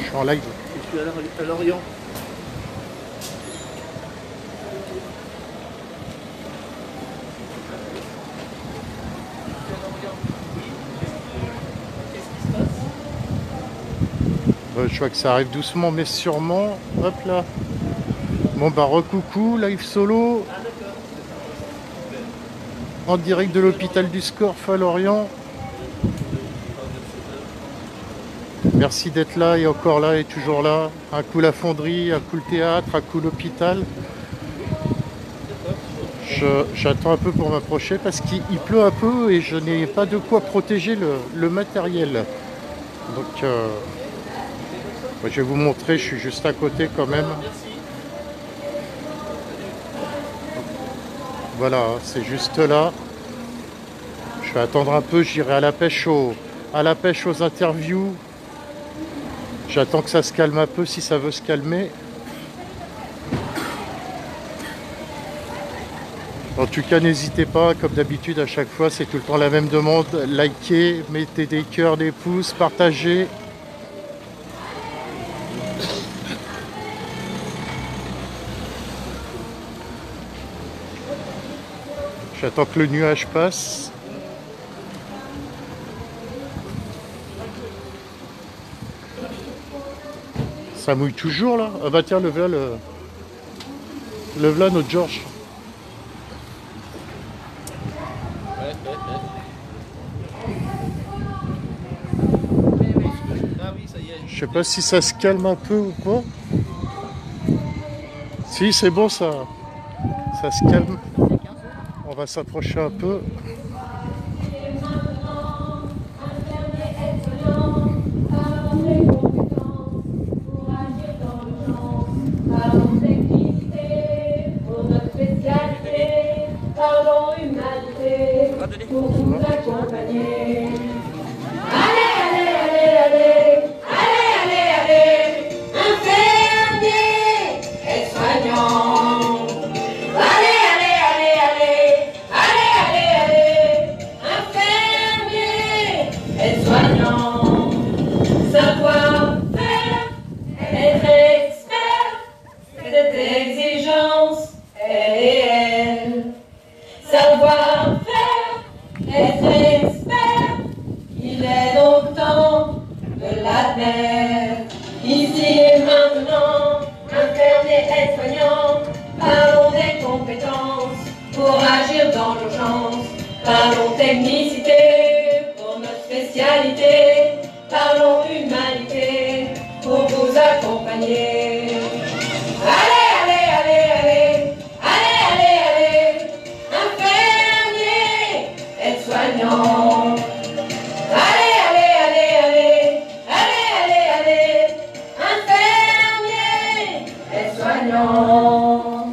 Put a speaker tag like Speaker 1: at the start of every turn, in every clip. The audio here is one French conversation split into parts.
Speaker 1: Je suis en live.
Speaker 2: Je suis à Lorient.
Speaker 1: Je vois que ça arrive doucement mais sûrement. Hop là. Bon bah recoucou, live solo. En direct de l'hôpital du Scorff à Lorient. Merci d'être là et encore là et toujours là. Un coup la fonderie, un coup le théâtre, un coup l'hôpital. J'attends un peu pour m'approcher parce qu'il pleut un peu et je n'ai pas de quoi protéger le matériel. Donc je vais vous montrer, je suis juste à côté quand même. Voilà, c'est juste là. Je vais attendre un peu, j'irai à la pêche aux interviews. J'attends que ça se calme un peu si ça veut se calmer. En tout cas, n'hésitez pas, comme d'habitude, à chaque fois, c'est tout le temps la même demande. Likez, mettez des cœurs, des pouces, partagez. J'attends que le nuage passe. Ça mouille toujours là. Ah bah tiens, le voilà notre Georges. Je sais pas si ça se calme un peu ou quoi. Si, c'est bon, ça se calme. On va s'approcher un peu.
Speaker 3: Parlons humanité pour vous accompagner. Allez, allez, allez, allez, allez, allez, allez, infirmiers, aides-soignants. Allez, allez, allez, allez, allez, allez, allez, infirmiers, aides-soignants. Savoir-faire, être expert, cette exigence, elle est elle. Savoir-faire, être expert, il est donc temps de l'admettre. Ici et maintenant, infirmiers, aides-soignants, parlons des compétences pour agir dans l'urgence. Parlons technicité pour notre spécialité. Parlons humanité pour vous accompagner. Allez, allez, allez, allez, allez, allez, allez, infirmiers, aides-soignants. Allez, allez, allez, allez, allez, allez, allez, infirmiers, aides-soignants.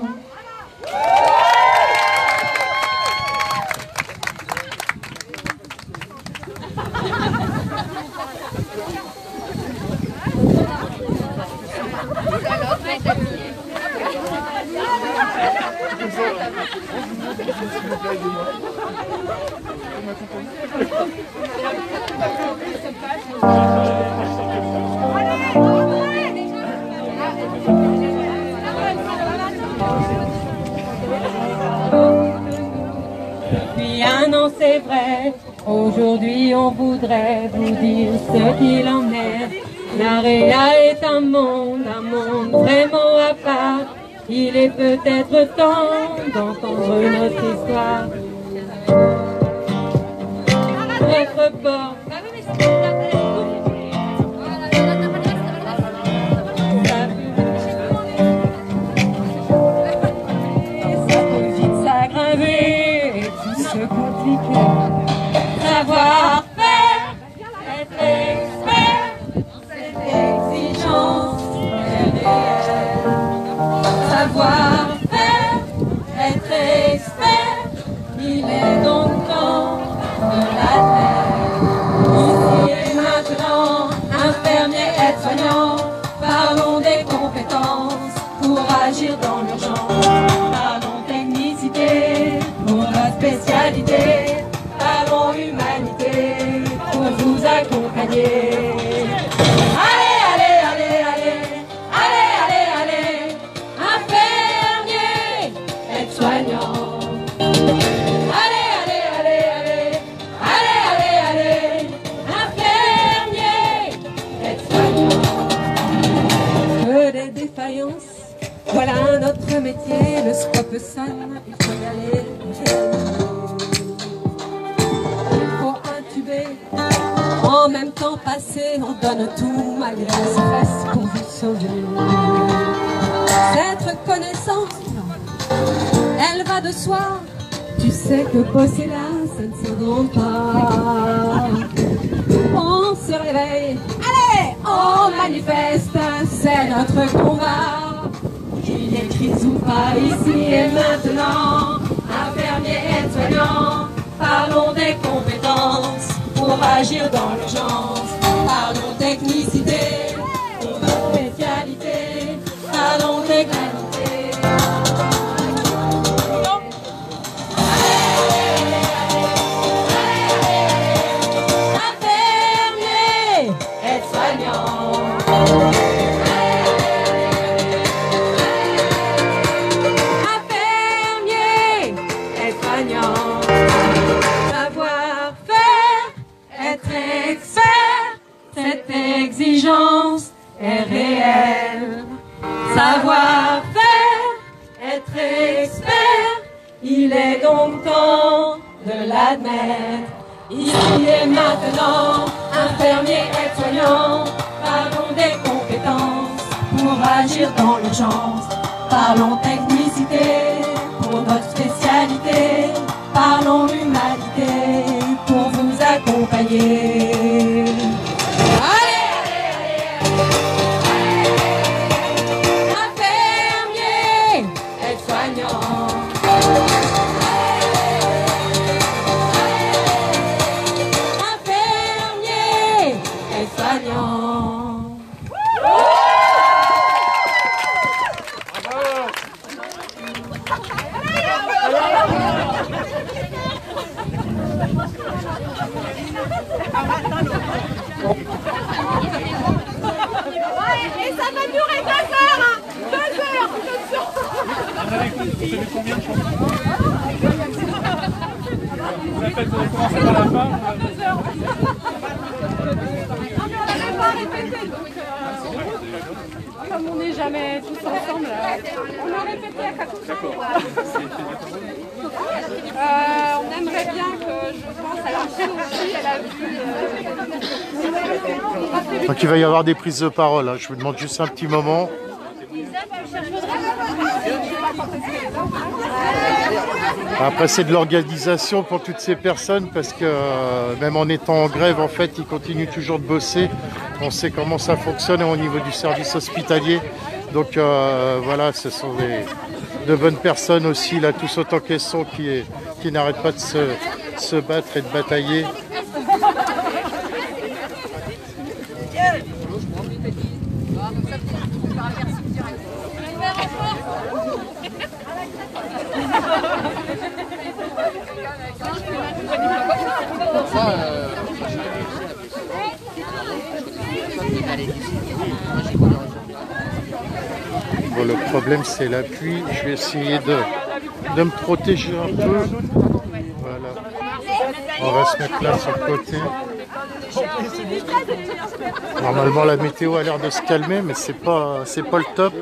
Speaker 3: Depuis un an, c'est vrai, aujourd'hui on voudrait vous dire ce qu'il en est. La Réa est un monde vraiment à part. Il est peut-être temps d'entendre notre histoire. Votre bord. Ça peut vite s'aggraver et tout se compliquer. Savoir-faire, être expert, cette exigence est réelle. Savoir-faire, être expert, il est donc temps de l'admettre. Ici et maintenant, infirmiers, aides-soignants, parlons des compétences pour agir dans l'urgence. Parlons technicité pour notre spécialité. Parlons humanité pour vous accompagner. Allez, allez, allez. ce métier, le scope sonne, il faut y aller. Il faut intuber, en même temps passer, on donne tout malgré le stress pour vous sauver. Cette reconnaissance, elle va de soi. Tu sais que bosser là, ça ne se demande pas. On se réveille, allez, on manifeste, c'est notre combat. Qu'il y ait crise ou pas, ici et maintenant, infirmiers et soignants, parlons des compétences pour agir dans l'urgence. Parlons technicité, pour nos spécialités, parlons d'égalité. L'exigence est réelle. Savoir-faire, être expert, il est donc temps de l'admettre. Ici et maintenant, infirmiers et soignants, parlons des compétences pour agir dans l'urgence. Parlons technicité pour notre spécialité. Parlons humanité pour vous accompagner.
Speaker 2: Et ça va durer 2 heures, hein. 2 heures,
Speaker 4: Vous savez combien de chansons? Vous avez fait commencer par la fin?
Speaker 2: 2 heures. Non mais on n'avait pas répété, donc comme on n'est jamais tous ensemble, on a répété à 4 heures. On aimerait bien que, je pense, à l'ancienne aussi, elle a vu...
Speaker 1: Donc il va y avoir des prises de parole, hein. Je vous demande juste un petit moment. Après c'est de l'organisation pour toutes ces personnes parce que même en étant en grève en fait ils continuent toujours de bosser. On sait comment ça fonctionne au niveau du service hospitalier. Donc voilà, ce sont de bonnes personnes aussi là, tous autant qu'elles sont qui n'arrêtent pas de se battre et de batailler. Bon, le problème c'est la pluie. Je vais essayer de me protéger un peu. Voilà. On va se mettre là sur le côté. Normalement la météo a l'air de se calmer, mais c'est pas le top.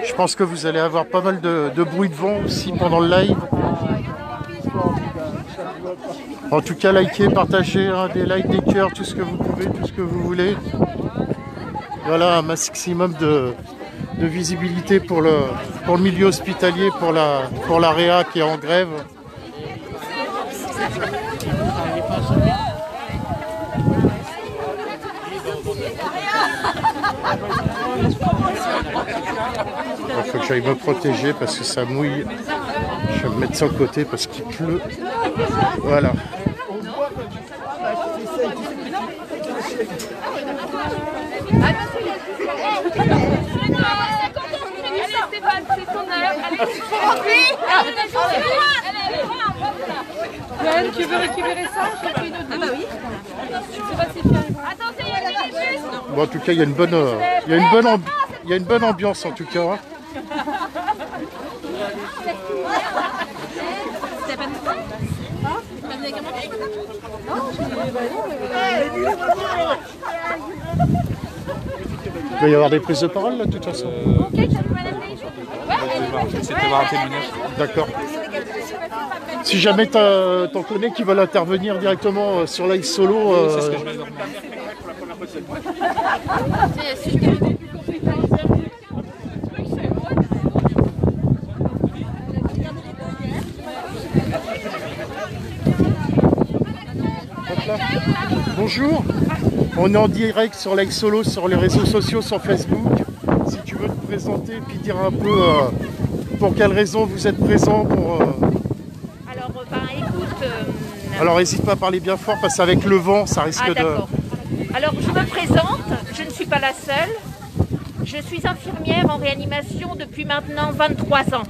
Speaker 1: Je pense que vous allez avoir pas mal de bruit de vent aussi pendant le live. En tout cas, likez, partagez, hein, des likes, des cœurs, tout ce que vous pouvez, tout ce que vous voulez. Voilà, un maximum de visibilité pour le milieu hospitalier, pour la réa qui est en grève. Il faut que j'aille me protéger parce que ça mouille. Je vais me mettre sur le côté parce qu'il pleut. Voilà.
Speaker 2: Joël, tu veux récupérer ça? Ah bah oui.
Speaker 1: Bon, en tout cas, il y a une bonne ambiance en tout cas. Hein. Il va y avoir des prises de parole là de toute façon.
Speaker 4: essayer de te voir un témoignage.
Speaker 1: D'accord. Si jamais t'en connais qui veulent intervenir directement sur live solo,
Speaker 4: C'est ce que je vais leur demander pour la première fois de cette boîte.
Speaker 1: hop là. Bonjour, on est en direct sur live solo sur les réseaux sociaux, sur Facebook. Si tu veux te présenter et puis dire un peu pour quelles raisons vous êtes présent pour.
Speaker 5: Alors, écoute...
Speaker 1: Alors n'hésite pas à parler bien fort parce qu'avec le vent ça risque
Speaker 5: d'accord. Alors je me présente, je ne suis pas la seule. Je suis infirmière en réanimation depuis maintenant 23 ans.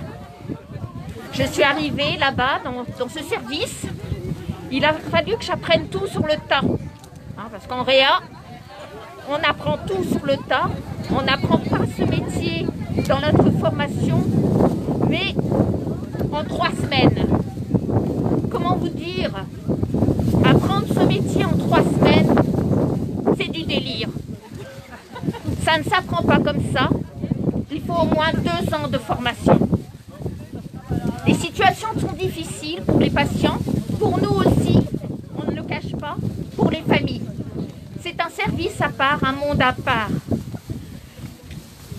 Speaker 5: Je suis arrivée là-bas dans ce service. Il a fallu que j'apprenne tout sur le tas. Hein, parce qu'en réa, on apprend tout sur le tas. On n'apprend pas ce métier dans notre formation, mais en 3 semaines. Comment vous dire? Apprendre ce métier en 3 semaines, c'est du délire. Ça ne s'apprend pas comme ça. Il faut au moins 2 ans de formation. Les situations sont difficiles pour les patients, pour nous aussi, on ne le cache pas, pour les familles. C'est un service à part, un monde à part.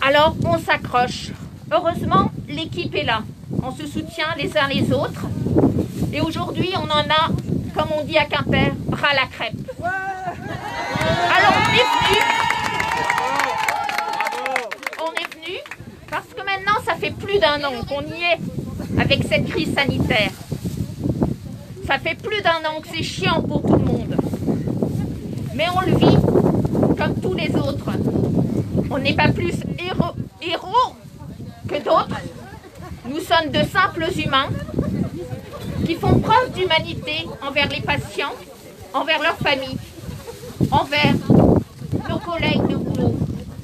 Speaker 5: Alors on s'accroche. Heureusement, l'équipe est là. On se soutient les uns les autres. Et aujourd'hui, on en a, comme on dit à Quimper, ras la crêpe. Alors on est venu parce que maintenant, ça fait plus d'1 an qu'on y est avec cette crise sanitaire. Ça fait plus d'1 an que c'est chiant pour tout le monde. Mais on le vit comme tous les autres. On n'est pas plus héros que d'autres. Nous sommes de simples humains qui font preuve d'humanité envers les patients, envers leurs familles, envers nos collègues de boulot.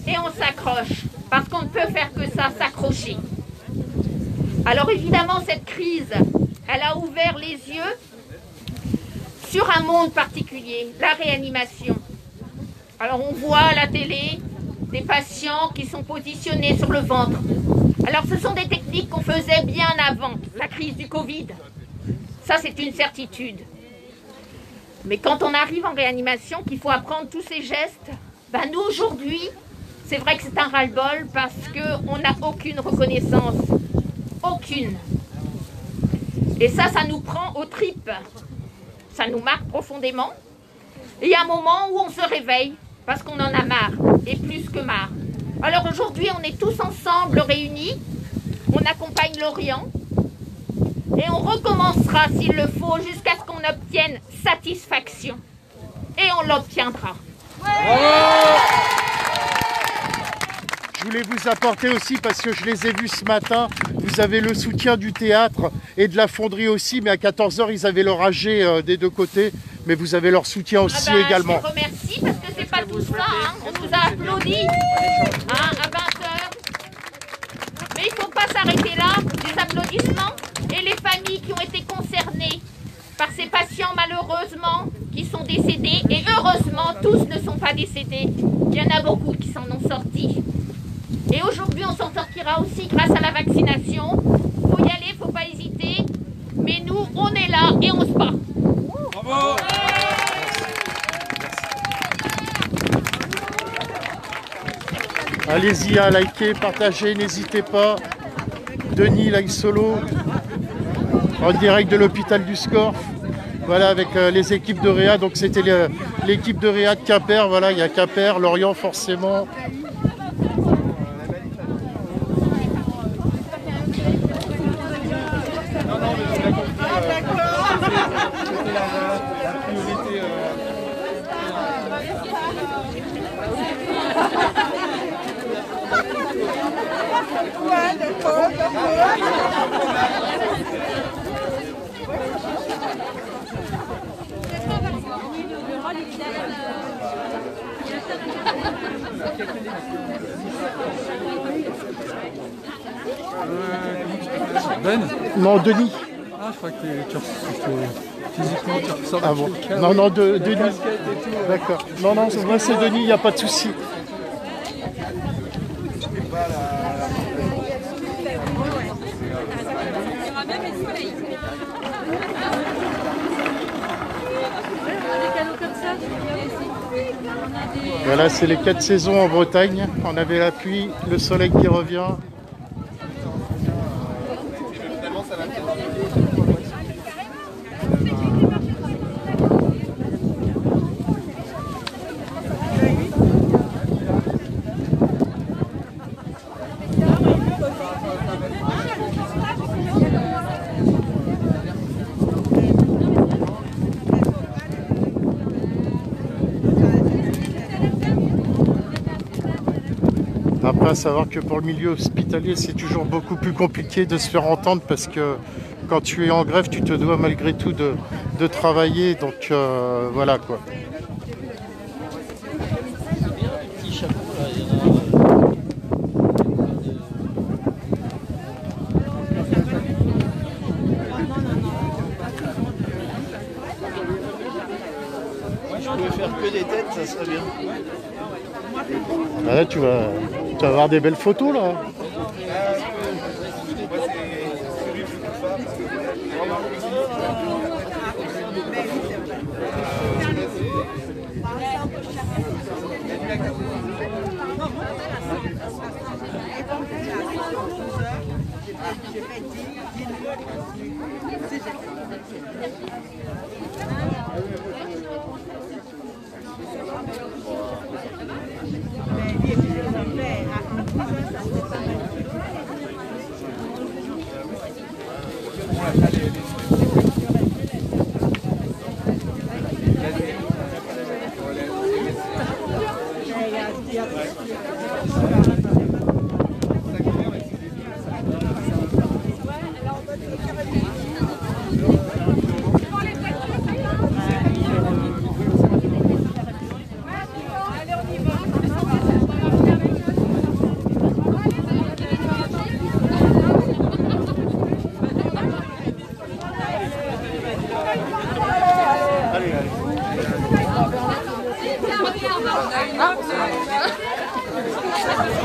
Speaker 5: Et on s'accroche, parce qu'on ne peut faire que ça, s'accrocher. Alors évidemment, cette crise, elle a ouvert les yeux sur un monde particulier, la réanimation. Alors on voit à la télé des patients qui sont positionnés sur le ventre. Alors ce sont des techniques qu'on faisait bien avant la crise du Covid. Ça, c'est une certitude. Mais quand on arrive en réanimation, qu'il faut apprendre tous ces gestes, ben nous, aujourd'hui, c'est vrai que c'est un ras-le-bol parce qu'on n'a aucune reconnaissance. Aucune. Et ça nous prend aux tripes. Ça nous marque profondément. Et il y a un moment où on se réveille parce qu'on en a marre, et plus que marre. Alors aujourd'hui, on est tous ensemble réunis. On accompagne l'Orient. Et on recommencera s'il le faut jusqu'à ce qu'on obtienne satisfaction. Et on l'obtiendra.
Speaker 1: Je voulais vous apporter aussi, parce que je les ai vus ce matin, vous avez le soutien du théâtre et de la fonderie aussi, mais à 14 h, ils avaient leur AG des 2 côtés, mais vous avez leur soutien aussi également.
Speaker 5: Je les remercie parce que c'est pas tout ça, hein. On nous a applaudi à 20 h. Mais il ne faut pas s'arrêter là, des applaudissements. Et les familles qui ont été concernées par ces patients malheureusement qui sont décédés, et heureusement tous ne sont pas décédés, il y en a beaucoup qui s'en ont sortis. Et aujourd'hui on s'en sortira aussi grâce à la vaccination. Il faut y aller, il ne faut pas hésiter, mais nous on est là et on se bat.
Speaker 4: Bravo.
Speaker 1: Allez-y à liker, partager, n'hésitez pas. Denis live solo en direct de l'hôpital du Scorff. Voilà, avec les équipes de Réa. Donc c'était l'équipe de Réa de Quimper. Voilà, il y a Quimper, Lorient forcément.
Speaker 4: Ben?
Speaker 1: Non, Denis.
Speaker 4: Ah, je crois que physiquement tu ressembles.
Speaker 1: Ah bon. Non, non, Denis. D'accord. Non, non, moi c'est Denis, il n'y a pas de souci. Voilà, c'est les 4 saisons en Bretagne. On avait la pluie, le soleil qui revient. Après, à savoir que pour le milieu hospitalier, c'est toujours beaucoup plus compliqué de se faire entendre parce que quand tu es en grève, tu te dois malgré tout de travailler. Donc voilà quoi.
Speaker 6: Je pouvais faire que des têtes, ça serait bien.
Speaker 1: Là, tu vas avoir des belles photos là.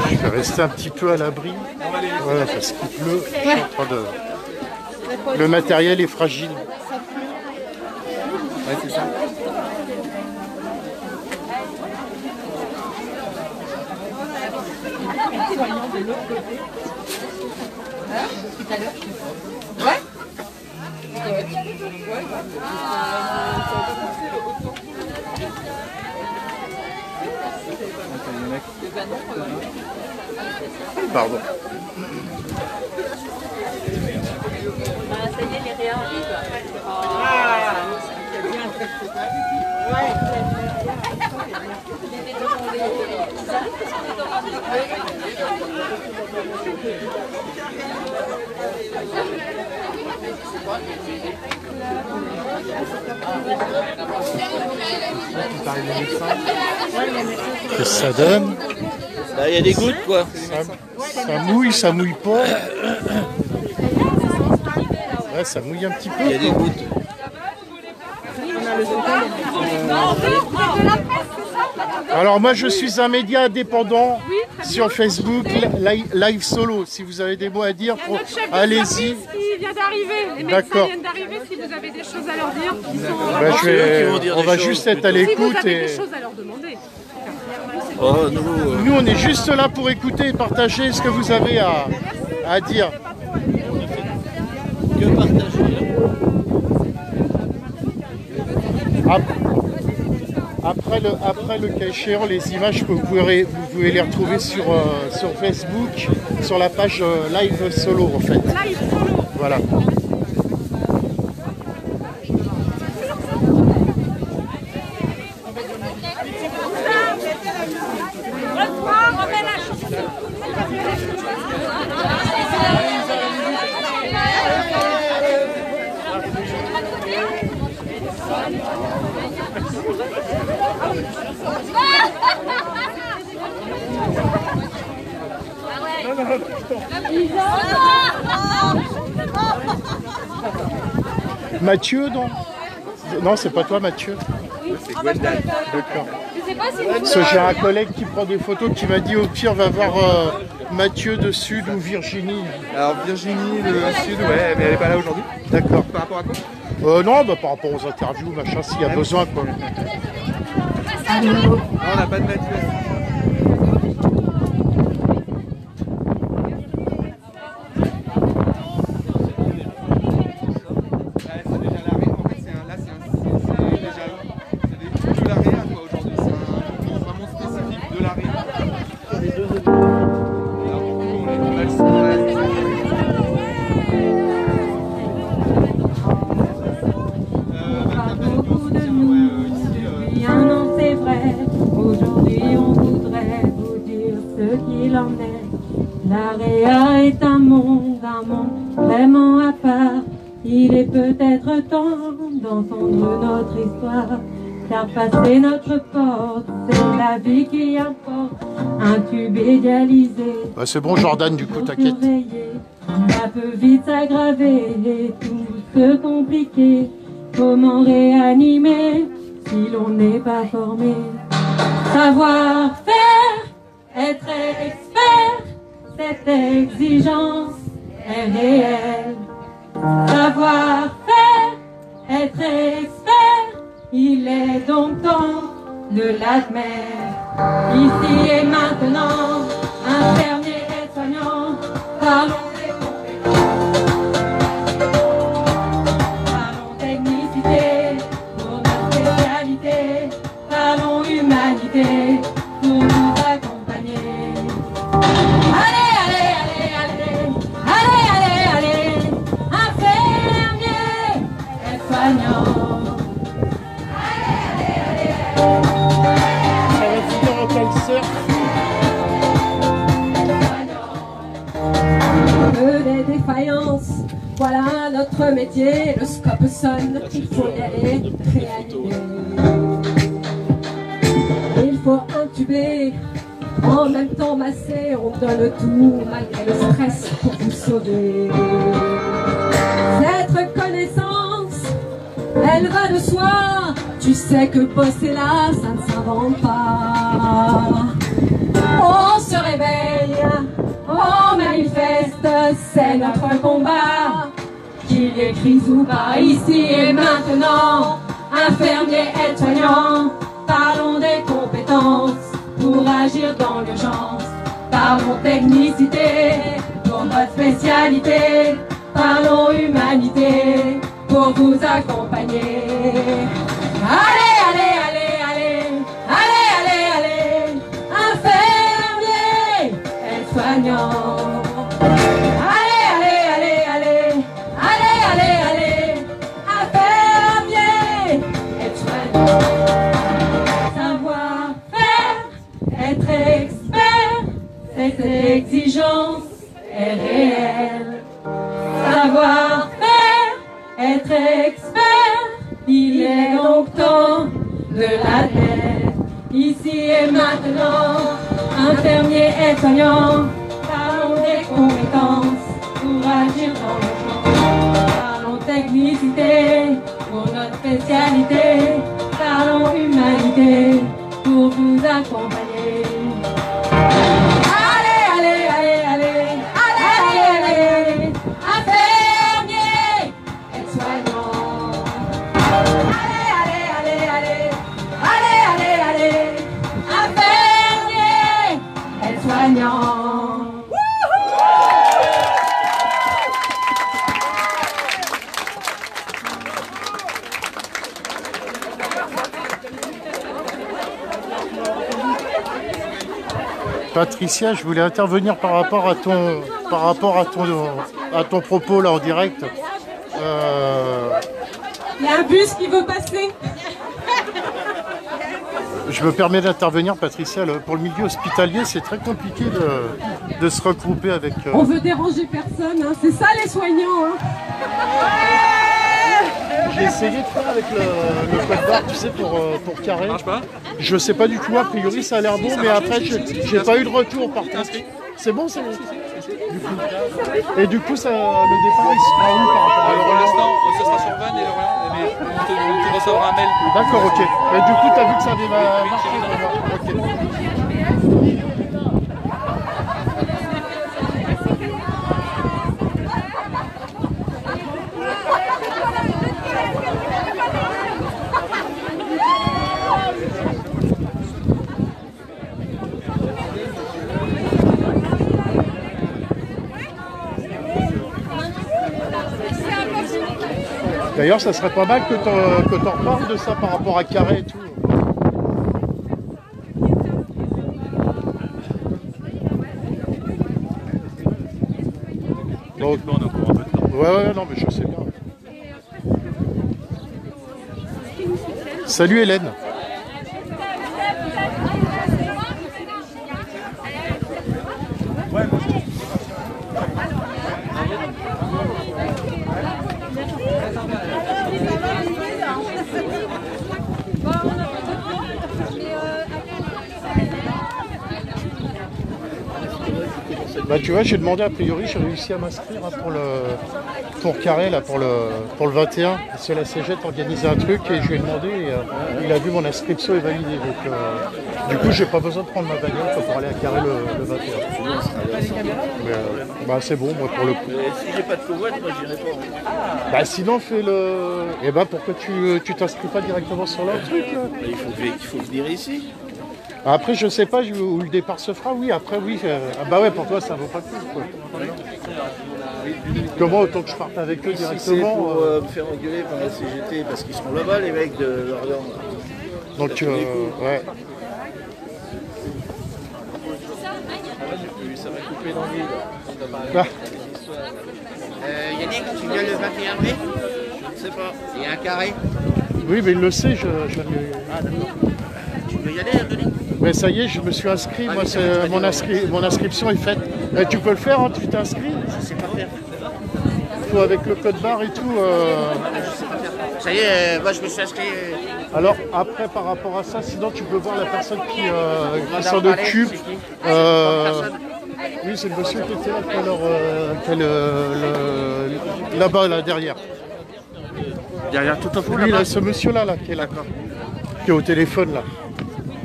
Speaker 1: Je vais rester un petit peu à l'abri, voilà, parce qu'il pleut. Je suis en train de... Le matériel est fragile.
Speaker 6: Ouais, c'est ça.
Speaker 1: Pardon.
Speaker 3: Ça y est, les réa arrivent.
Speaker 1: Qu'est-ce que ça donne?
Speaker 6: Bah, il y a des gouttes quoi.
Speaker 1: Ça mouille pas. Ouais, ça mouille un petit peu.
Speaker 6: Il y a des gouttes.
Speaker 1: Alors moi je suis un média indépendant sur Facebook, live solo. Si vous avez des mots à dire, allez-y.
Speaker 2: Qui vient d'arriver, les médecins viennent d'arriver. Si vous avez des choses à leur dire,
Speaker 1: on va juste être à l'écoute.
Speaker 2: Si vous avez des choses à leur demander.
Speaker 6: Oh,
Speaker 1: nous on est juste là pour écouter et partager ce que vous avez à dire.
Speaker 6: Que partager.
Speaker 1: Après le cas échéant, les images, vous pouvez les retrouver sur Facebook, sur la page Live Solo en fait.
Speaker 2: Live Solo.
Speaker 1: Voilà. Mathieu, non? Non, c'est pas toi, Mathieu.
Speaker 6: C'est Gwendal.
Speaker 1: D'accord. Parce que j'ai un collègue qui prend des photos qui m'a dit au pire va voir Mathieu de Sud ou Virginie?
Speaker 7: Alors Virginie, le Sud, ouais, mais elle est pas là aujourd'hui.
Speaker 1: D'accord.
Speaker 7: Par rapport à quoi?
Speaker 1: Non, bah, par rapport aux interviews, machin, s'il y a besoin, quoi.
Speaker 7: Non, on n'a pas de Mathieu.
Speaker 3: L'Area est un monde vraiment à part. Il est peut-être temps d'entendre notre histoire, car passer notre porte, c'est la vie qui importe. Un tube idéalisé.
Speaker 1: Bah, c'est bon, Jordan, du coup, t'inquiète.
Speaker 3: Ça peut vite s'aggraver et tout se compliquer. Comment réanimer si l'on n'est pas formé? Savoir-faire, être expert, cette exigence est réelle. Savoir-faire, être expert, il est donc temps de l'admettre. Ici et maintenant, infirmier et soignant, parlons des compétences. Parlons technicité pour notre spécialité. Parlons humanité pour nous accompagner. Allez, allez, allez, allez, allez, allez, allez, infirmier et soignant. Allez, allez, allez, allez.
Speaker 1: Ça va finir en cancer.
Speaker 3: Des défaillances, voilà notre métier, le scope sonne, il faut y aller, réanimer. Il faut intuber, en même temps masser, on donne tout malgré le stress pour vous sauver. Cette reconnaissance, elle va de soi, tu sais que bosser là, ça ne s'invente pas. On se réveille, on manifeste, c'est notre combat. Qu'il y ait crise ou pas, ici et maintenant, infirmiers et soignants, parlons des compétences pour agir dans l'urgence. Parlons technicité pour notre spécialité. Parlons humanité pour vous accompagner. Allez, allez, allez, allez, allez, allez, allez, infirmiers et soignants. Allez, allez, allez, allez, allez, allez, allez, infirmiers et soignants. Savoir-faire, être expert, cette exigence est réelle. Savoir-faire, être expert, il est donc temps de l'admettre. Ici et maintenant, infirmiers et soignants, parlons des compétences pour agir dans le champ. Parlons technicité pour notre spécialité. Parlons humanité pour vous accompagner. Allez, allez, allez, allez, allez, allez, allez, infirmiers et soignants. Allez, allez, allez, allez, allez, allez, allez, infirmiers et soignants.
Speaker 1: Patricia, je voulais intervenir par rapport à ton propos là en direct.
Speaker 2: Il y a un bus qui veut passer.
Speaker 1: Je me permets d'intervenir, Patricia. Pour le milieu hospitalier, c'est très compliqué de se regrouper avec.
Speaker 2: On veut déranger personne, hein. C'est ça les soignants. Hein.
Speaker 1: J'ai essayé de faire avec le code barre, tu sais, pour carré.
Speaker 7: Ça marche pas?
Speaker 1: Je sais pas du tout, a priori ça a l'air bon, mais après j'ai pas eu de retour par contre. C'est bon, c'est bon. Du coup. Et du coup, ça, le départ il sera où par rapport à
Speaker 7: Alors pour l'instant, ce sera sur Vannes et Lorient, mais on te recevra un mail.
Speaker 1: D'accord, ok. Et du coup, t'as vu que ça avait marché. Ok. D'ailleurs, ça serait pas mal que t'en reparles de ça par rapport à Carré et tout. Donc, ouais, non, mais je sais bien. Salut Hélène. Bah tu vois, j'ai demandé a priori, j'ai réussi à m'inscrire hein, pour Carré, là, pour le 21. C'est la CGT organisé un truc et je lui ai demandé et il a vu mon inscription est validée. Donc du coup, j'ai pas besoin de prendre ma bagnole pour aller à Carré le 21. Mais, bah c'est bon, moi pour le coup.
Speaker 6: Si j'ai pas de covoite, moi j'irai pas.
Speaker 1: Bah sinon fais le. Et bah pourquoi tu t'inscris pas directement sur leur truc là?
Speaker 6: Il faut venir ici.
Speaker 1: Après je sais pas où le départ se fera, oui, après oui. Ah bah ouais pour toi ça vaut pas le coup quoi. Comment autant que je parte avec eux directement
Speaker 6: c'est pour me faire engueuler par la CGT parce qu'ils seront là-bas les mecs de Lorient.
Speaker 1: Donc ouais.
Speaker 6: Ça va couper dans l'île.
Speaker 1: Ah.
Speaker 8: Yannick, tu viens le 21 mai?
Speaker 6: Je ne sais pas.
Speaker 8: Il y a un carré.
Speaker 1: Oui mais il le sait,
Speaker 8: Ah d'accord. Tu veux y aller, Yannick?
Speaker 1: Mais ça y est, je me suis inscrit, moi mon inscription est faite. Tu peux le faire, hein, tu t'es inscrit?
Speaker 8: Je sais pas faire.
Speaker 1: Faut avec le code barre et tout.
Speaker 8: Je sais pas faire. Ça y est, moi je me suis inscrit.
Speaker 1: Alors après par rapport à ça, sinon tu peux voir la personne qui s'en occupe. Oui, c'est le monsieur qui était là tout à l'heure, là-bas, là, derrière.
Speaker 8: Derrière tout au fond
Speaker 1: Oui, là, ce monsieur-là, là, qui est là, qui est au téléphone, là.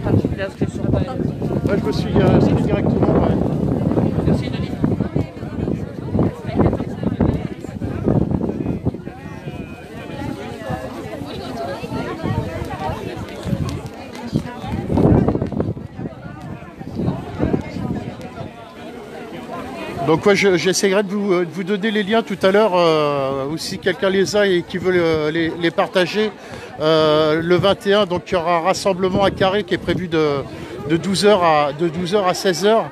Speaker 1: Ouais, je me suis inscrit directement, ouais.
Speaker 8: Merci, Denis.
Speaker 1: Donc ouais, j'essaierai de vous donner les liens tout à l'heure, ou si quelqu'un les a et qui veut les partager. Le 21, donc il y aura un rassemblement à Carré qui est prévu de 12h à 16h,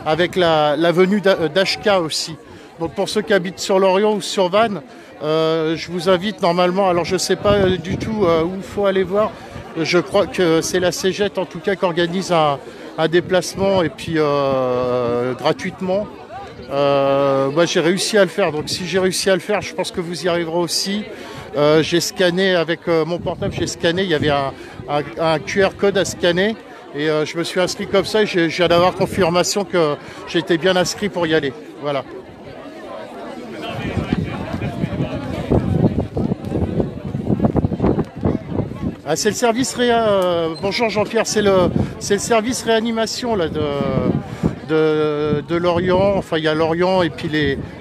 Speaker 1: avec la venue d'HK aussi. Donc pour ceux qui habitent sur Lorient ou sur Vannes, je vous invite normalement, alors je ne sais pas du tout où il faut aller voir, je crois que c'est la CGT en tout cas qui organise un déplacement et puis gratuitement. Moi j'ai réussi à le faire, donc si j'ai réussi à le faire, je pense que vous y arriverez aussi. J'ai scanné avec mon portable, j'ai scanné, il y avait un QR code à scanner et je me suis inscrit comme ça et je viens d'avoir confirmation que j'ai été bien inscrit pour y aller. Voilà. Ah, c'est le service bonjour Jean-Pierre, c'est le service réanimation là, de Lorient. Enfin, il y a Lorient et puis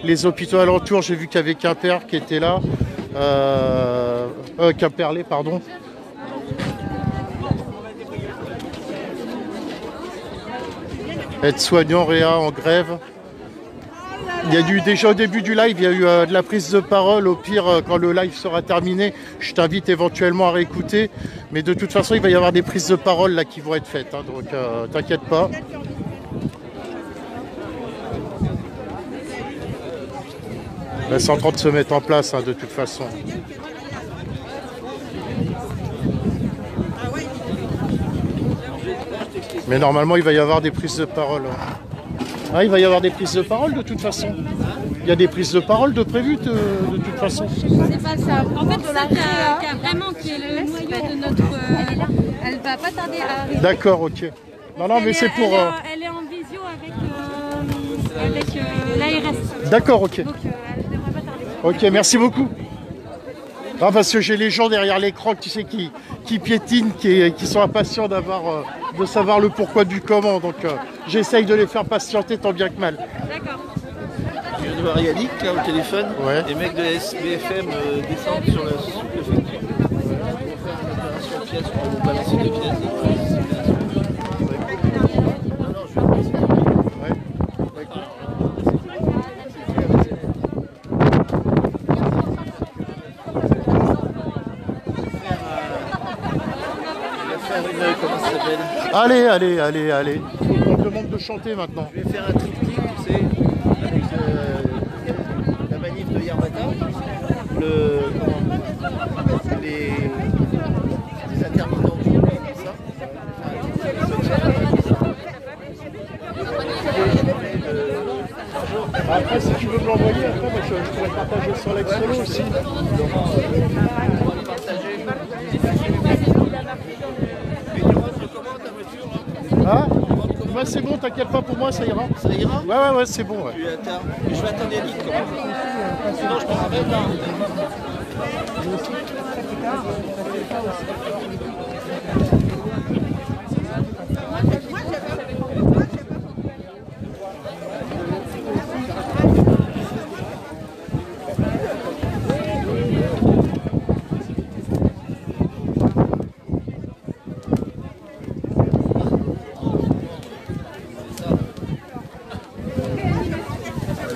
Speaker 1: les hôpitaux alentours. J'ai vu qu'il y avait Quimper qui était là. Quimperlé, pardon. Aide-soignant, Réa en grève. Il y a eu déjà au début du live, il y a eu de la prise de parole. Au pire, quand le live sera terminé, je t'invite éventuellement à réécouter. Mais de toute façon, il va y avoir des prises de parole là qui vont être faites. Hein, donc, t'inquiète pas. Là, c'est en train de se mettre en place, hein, de toute façon. Mais normalement, il va y avoir des prises de parole. Ah, il va y avoir des prises de parole de toute façon. Il y a des prises de parole de prévues de toute façon.
Speaker 9: C'est pas ça. En fait, ça qui a vraiment qui est le noyau de notre. Elle va pas tarder à arriver.
Speaker 1: D'accord, ok. Non, mais c'est pour.
Speaker 9: Elle est en visio avec l'ARS.
Speaker 1: D'accord, ok.
Speaker 9: Donc elle devrait pas tarder.
Speaker 1: Ok, merci beaucoup. Ah, parce que j'ai les gens derrière l'écran, tu sais, qui piétinent, qui sont impatients de savoir le pourquoi du comment. Donc j'essaye de les faire patienter tant bien que mal.
Speaker 9: D'accord.
Speaker 6: Je viens de voir Yannick là au téléphone.
Speaker 1: Ouais.
Speaker 6: Les mecs de SBFM descendent sur le sous-préfecture pour faire une opération de pièces pour vous balancer des pièces.
Speaker 1: Allez, allez, allez, allez. On te demande de chanter maintenant.
Speaker 6: Je vais faire un triptyque, tu sais, avec la manif de hier matin, les intermittents du jour, ça.
Speaker 1: Après, si tu veux me l'envoyer, après, moi, je pourrais partager sur l'ex-solo aussi. Ah, bah, c'est bon, t'inquiète pas, pour moi ça ira.
Speaker 6: Ça ira?
Speaker 1: Ouais, c'est bon. Ouais.
Speaker 6: Je vais attendre Yannick quand même. Sinon je prendrai là.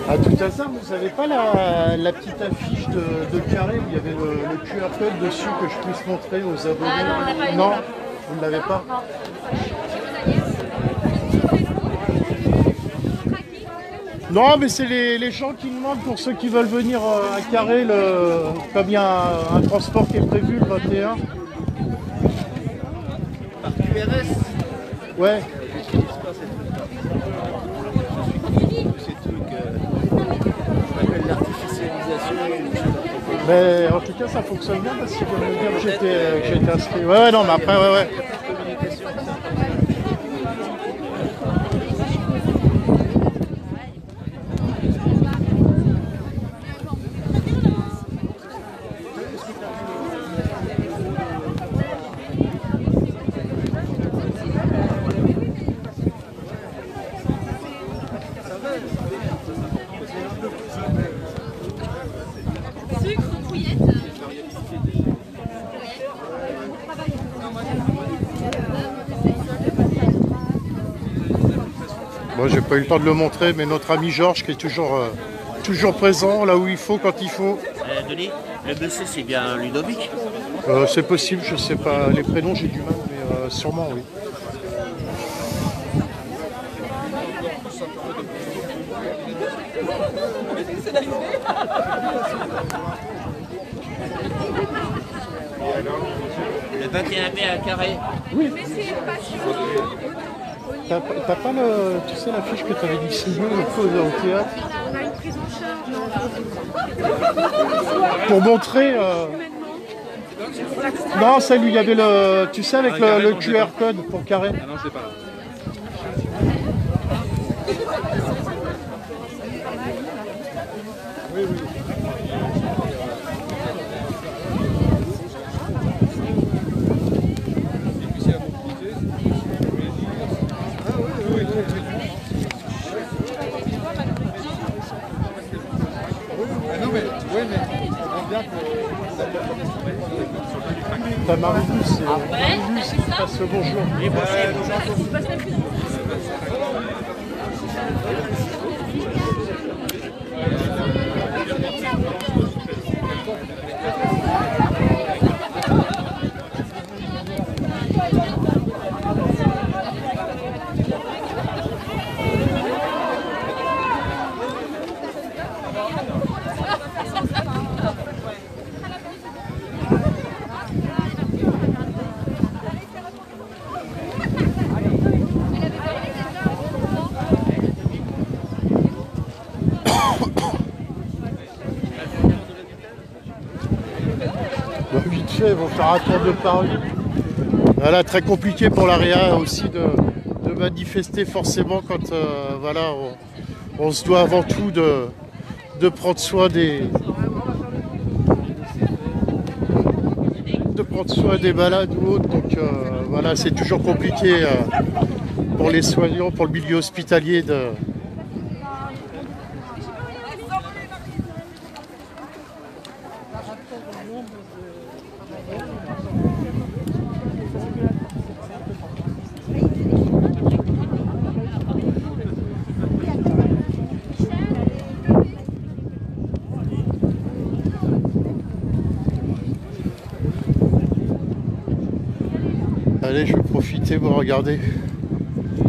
Speaker 1: À tout hasard, vous n'avez pas la petite affiche de Carré où il y avait le QR code dessus que je puisse montrer aux abonnés?
Speaker 5: Ah non, on n'a pas eu.
Speaker 1: Non, vous ne l'avez pas? Non, mais c'est les gens qui demandent pour ceux qui veulent venir à Carré, comme il y a un transport qui est prévu le 21.
Speaker 6: Par QRS?
Speaker 1: Ouais.
Speaker 6: J'utilise pas ces trucs-là. Ces trucs, on appelle l'artificialisation.
Speaker 1: Mais en tout cas, ça fonctionne bien parce qu'ils veulent me dire que j'étais inscrit. Ouais, non, mais après, ouais. Bon, j'ai pas eu le temps de le montrer, mais notre ami Georges qui est toujours présent là où il faut, quand il faut.
Speaker 8: Denis, le BC c'est bien Ludovic?
Speaker 1: C'est possible, je sais pas les prénoms, j'ai du mal, mais sûrement oui.
Speaker 8: Le 21 mai à Carré.
Speaker 1: Oui. T'as pas tu sais l'affiche que tu avais distribuée au théâtre?
Speaker 2: On a une prise en charge.
Speaker 1: Pour montrer. Non, celle où il y avait tu sais, avec le QR code pour Carré.
Speaker 7: Ah non, je sais pas.
Speaker 1: T'as Marie-Luce, c'est Marie-Luce qui passe le bonjour. Vite fait, ils vont faire un tour de Paris. Voilà, très compliqué pour l'AREA aussi de manifester forcément quand voilà, on se doit avant tout de prendre soin des malades ou autres. Donc voilà, c'est toujours compliqué pour les soignants, pour le milieu hospitalier de. Allez, je profiter, vous regardez.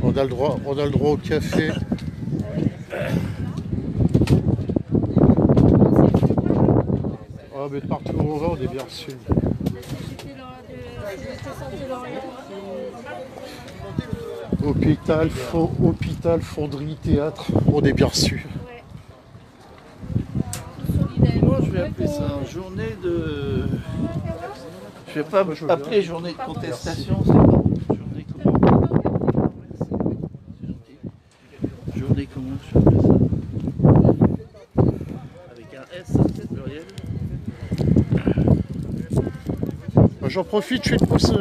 Speaker 1: On a le droit au café. Oh, mais partout où on va, on est bien reçus. Hôpital, fonderie, théâtre, on est bien reçus.
Speaker 6: Moi, je vais appeler ça journée de... Je vais pas appeler journée de contestation, c'est pas bon. Journée comment? Journée comment je vais appeler ça? Avec un S, pluriel.
Speaker 1: J'en profite, je fais une pause.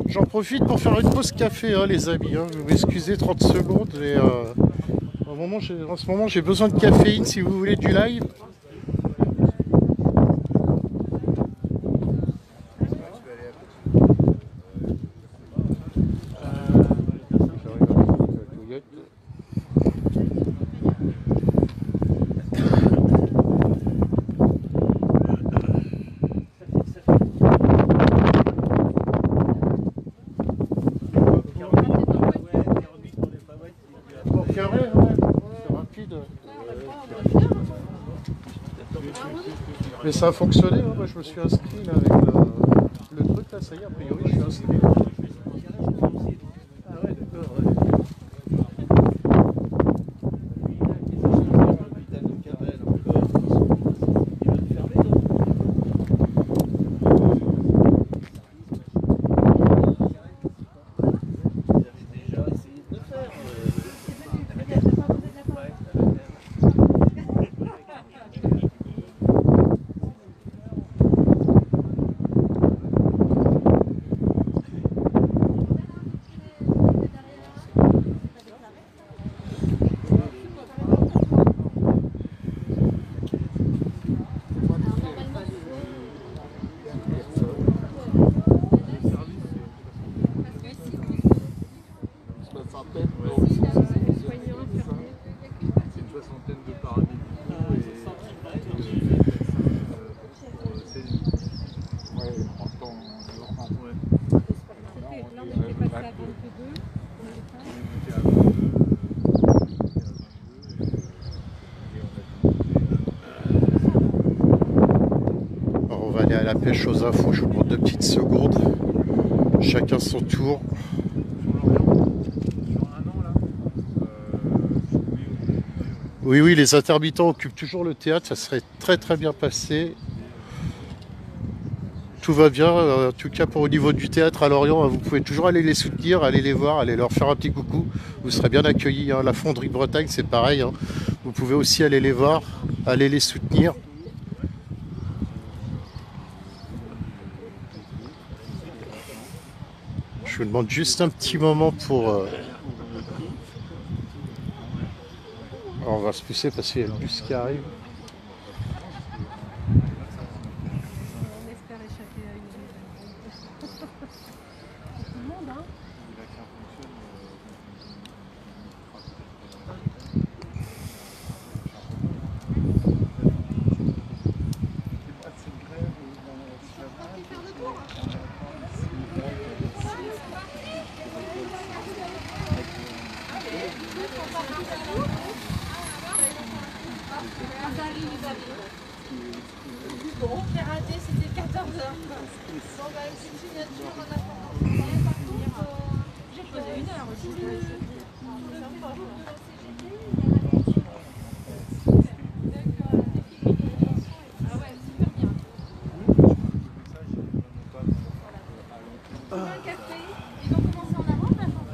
Speaker 1: J'en profite pour faire une pause café, hein, les amis. Hein. Vous m'excusez 30 secondes. Et, en ce moment, j'ai besoin de caféine si vous voulez du live. Mais ça a fonctionné, hein. Moi je me suis inscrit là, avec le truc là, ça y est, a priori je suis inscrit.
Speaker 6: Ah ouais, d'accord,
Speaker 1: À la pêche aux infos, je vous demande 2 petites secondes, chacun son tour. Oui, les intermittents occupent toujours le théâtre, ça serait très bien passé. Tout va bien, en tout cas pour au niveau du théâtre à Lorient, vous pouvez toujours aller les soutenir, aller les voir, aller leur faire un petit coucou, vous serez bien accueillis. Hein. La Fonderie Bretagne c'est pareil, hein. Vous pouvez aussi aller les voir, aller les soutenir. Je vous demande juste un petit moment pour... Alors, on va se pousser parce qu'il y a le bus qui arrive.
Speaker 2: On espère échapper à une tout le monde, hein.
Speaker 9: Bon, j'ai raté, c'était 14h. Bon, bah, une signature en attendant. J'ai posé 1 heure aussi. Ah ouais, super bien. Un café. Ils ont commencé en avant, la chanson.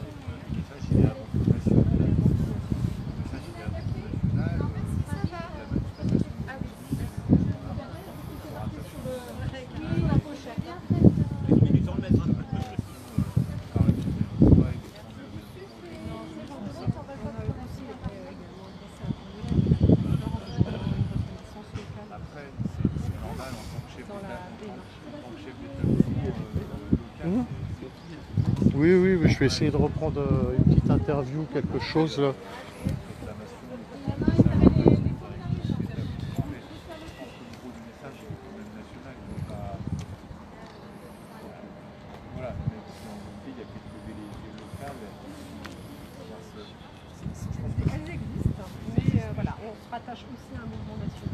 Speaker 1: Oui, mais je vais essayer de reprendre une petite interview, quelque chose là.
Speaker 2: rattache aussi à un mouvement national.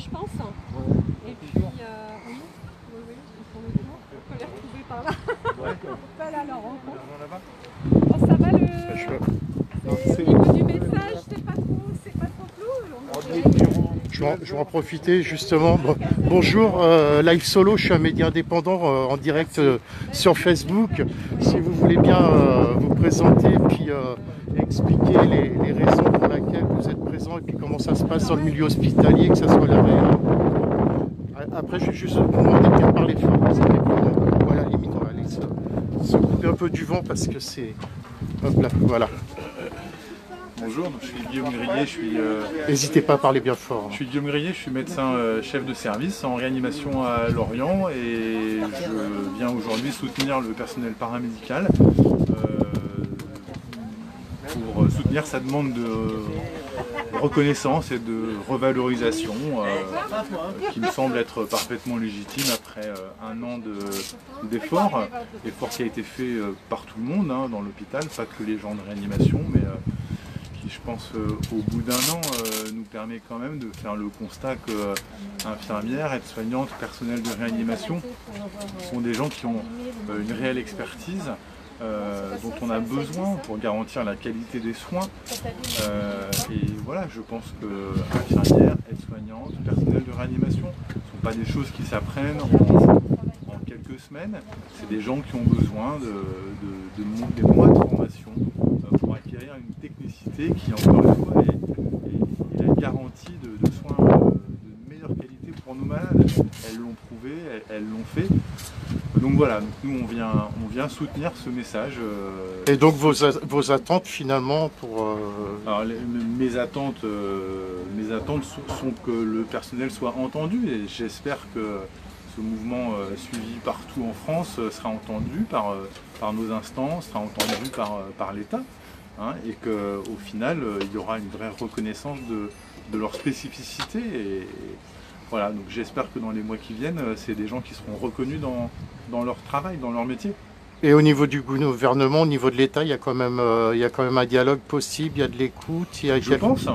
Speaker 2: Je pense. Et puis, oui, pour le coup, on peut les retrouver par là. On peut aller à leur rencontre. Bon, ça va au niveau du message, c'est pas trop flou.
Speaker 1: Je vais en profiter justement. Bonjour, Live Solo, je suis un média indépendant en direct sur Facebook. Si vous voulez bien vous présenter puis expliquer les raisons pour lesquelles vous êtes présent et puis comment ça se passe dans le milieu hospitalier, que ce soit la réelle. Après, je vais juste vous demander de bien parler fort. Vous savez, voilà, limite, on va aller se couper un peu du vent parce que c'est... Hop là, voilà.
Speaker 7: Bonjour, je suis Guillaume Grillet,
Speaker 1: N'hésitez pas à parler bien fort.
Speaker 7: Je suis Guillaume Grillet, je suis médecin chef de service en réanimation à Lorient et je viens aujourd'hui soutenir le personnel paramédical pour soutenir sa demande de reconnaissance et de revalorisation qui me semble être parfaitement légitime après un an d'efforts, effort qui a été fait par tout le monde dans l'hôpital, pas que les gens de réanimation, mais qui je pense au bout d'un an nous permet quand même de faire le constat que infirmières, aides-soignantes, personnel de réanimation sont des gens qui ont une réelle expertise dont on a besoin pour garantir la qualité des soins. Et voilà, je pense que infirmières, aides-soignantes, personnel de réanimation ne sont pas des choses qui s'apprennent en quelques semaines. C'est des gens qui ont besoin des mois de formation pour acquérir une technicité qui, encore une fois, est la garantie de soins de meilleure qualité pour nos malades. Elles l'ont prouvé, elles l'ont fait. Donc voilà, nous on vient soutenir ce message.
Speaker 1: Et donc vos attentes finalement pour...
Speaker 7: Alors mes attentes sont que le personnel soit entendu et j'espère que ce mouvement suivi partout en France sera entendu par nos instances, sera entendu par l'État et qu'au final il y aura une vraie reconnaissance de leur spécificité. Et voilà, donc j'espère que dans les mois qui viennent, c'est des gens qui seront reconnus dans leur travail, dans leur métier.
Speaker 1: Et au niveau du gouvernement, au niveau de l'État, il y a quand même un dialogue possible, il y a de l'écoute.
Speaker 7: Je pense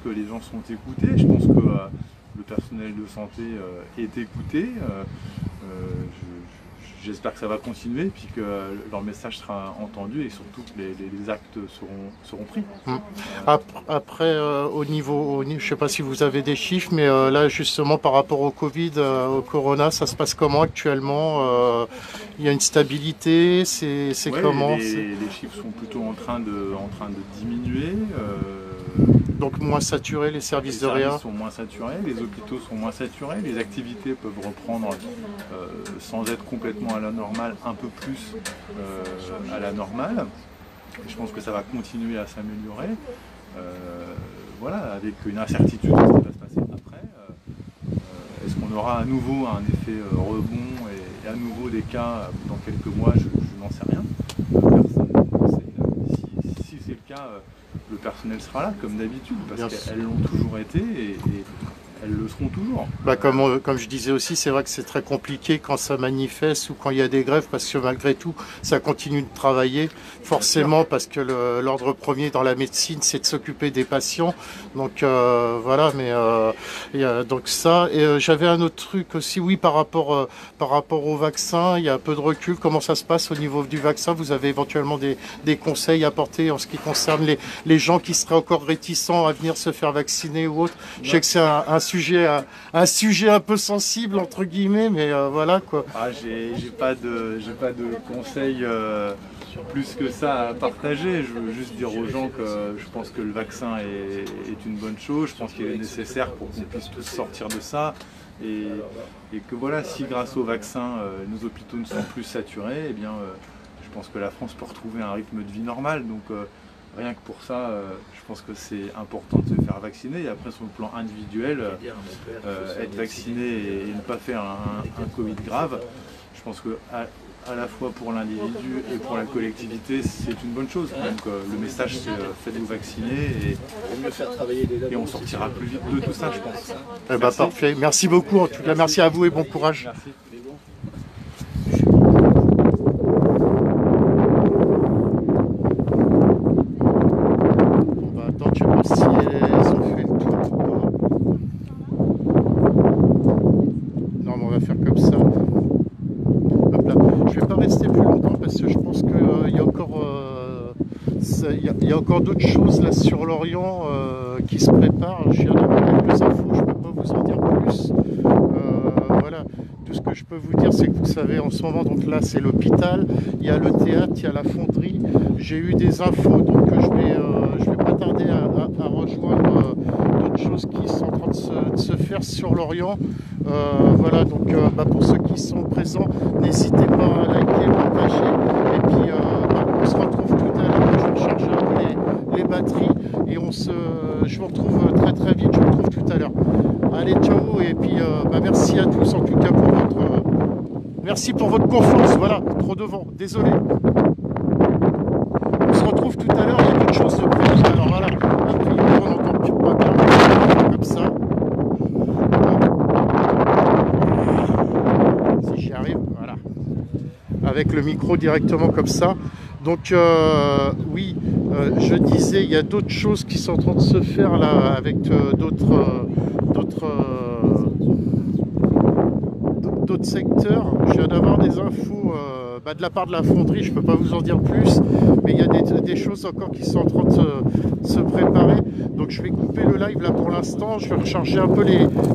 Speaker 7: que les gens sont écoutés, je pense que le personnel de santé est écouté. J'espère que ça va continuer, puis que leur message sera entendu et surtout que les actes seront pris.
Speaker 1: Après, au niveau, je ne sais pas si vous avez des chiffres, mais là justement par rapport au Covid, au Corona, ça se passe comment actuellement? Il y a une stabilité, c'est comment?
Speaker 7: Les chiffres sont plutôt en train de diminuer.
Speaker 1: Donc moins saturés, les services de réa?
Speaker 7: Les services sont moins saturés, les hôpitaux sont moins saturés, les activités peuvent reprendre sans être complètement à la normale, un peu plus à la normale. Et je pense que ça va continuer à s'améliorer. Voilà, avec une incertitude de ce qui va se passer après. Est-ce qu'on aura à nouveau un effet rebond et à nouveau des cas dans quelques mois? Je n'en sais rien. Personne ne sait. Si c'est le cas, le personnel sera là comme d'habitude parce qu'elles l'ont toujours été et elles le seront toujours.
Speaker 1: Comme je disais aussi, c'est vrai que c'est très compliqué quand ça manifeste ou quand il y a des grèves parce que malgré tout, ça continue de travailler forcément parce que l'ordre premier dans la médecine, c'est de s'occuper des patients. Donc voilà, mais il y a donc ça. Et j'avais un autre truc aussi, oui, par rapport au vaccin, il y a un peu de recul. Comment ça se passe au niveau du vaccin? Vous avez éventuellement des conseils à apporter en ce qui concerne les gens qui seraient encore réticents à venir se faire vacciner ou autre? Je sais que c'est un sujet un peu sensible entre guillemets, mais voilà quoi.
Speaker 7: J'ai pas de conseils plus que ça à partager. Je veux juste dire aux gens que je pense que le vaccin est une bonne chose. Je pense qu'il est nécessaire pour qu'on puisse tous sortir de ça. et que voilà, si grâce au vaccin, nos hôpitaux ne sont plus saturés, eh bien, je pense que la France peut retrouver un rythme de vie normal. Donc rien que pour ça, je pense que c'est important de se faire vacciner. Et après, sur le plan individuel, être vacciné et ne pas faire un Covid grave, je pense que à la fois pour l'individu et pour la collectivité, c'est une bonne chose. Donc le message, c'est faites-vous vacciner et on sortira plus vite de tout ça, je pense.
Speaker 1: Eh ben, parfait. Merci beaucoup. En tout cas, merci à vous et bon courage.
Speaker 7: Merci.
Speaker 1: On va attendre, je vais voir si elles ont fait le tour ou pas. Non, mais on va faire comme ça. Hop là. Je vais pas rester plus longtemps parce que je pense qu'il y a encore, y a encore d'autres choses là sur l'Orient qui se préparent. Je viens d'avoir quelques infos, je ne peux pas vous en dire plus. Voilà. Tout ce que je peux vous dire, c'est que vous savez, en ce moment, donc là, c'est l'hôpital, il y a le théâtre, il y a la fonderie. J'ai eu des infos, donc je vais pas tarder à rejoindre d'autres choses qui sont en train de se faire sur l'Orient. Voilà, donc pour ceux qui sont présents, n'hésitez pas à liker, partager. Et puis, on se retrouve tout à l'heure. Je vais recharger un peu les batteries et je vous retrouve très vite. Je vous retrouve tout à l'heure. Allez, ciao, et puis merci à tous en tout cas pour merci pour votre confiance. Voilà, trop devant, désolé. On se retrouve tout à l'heure, il y a d'autres choses de prévues. Alors voilà, après on n'entend plus pas bien, comme ça. Si j'y arrive, voilà. Avec le micro directement comme ça. Donc oui, je disais, il y a d'autres choses qui sont en train de se faire là avec d'autres secteurs. Je viens d'avoir des infos de la part de la fonderie, je ne peux pas vous en dire plus, mais il y a des choses encore qui sont en train de se préparer. Donc je vais couper le live là pour l'instant, je vais recharger un peu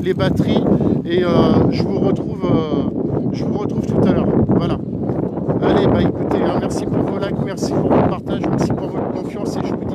Speaker 1: les batteries et je vous retrouve tout à l'heure. Voilà. Allez, écoutez, merci pour vos likes, merci pour votre partage, merci pour votre confiance et je vous dis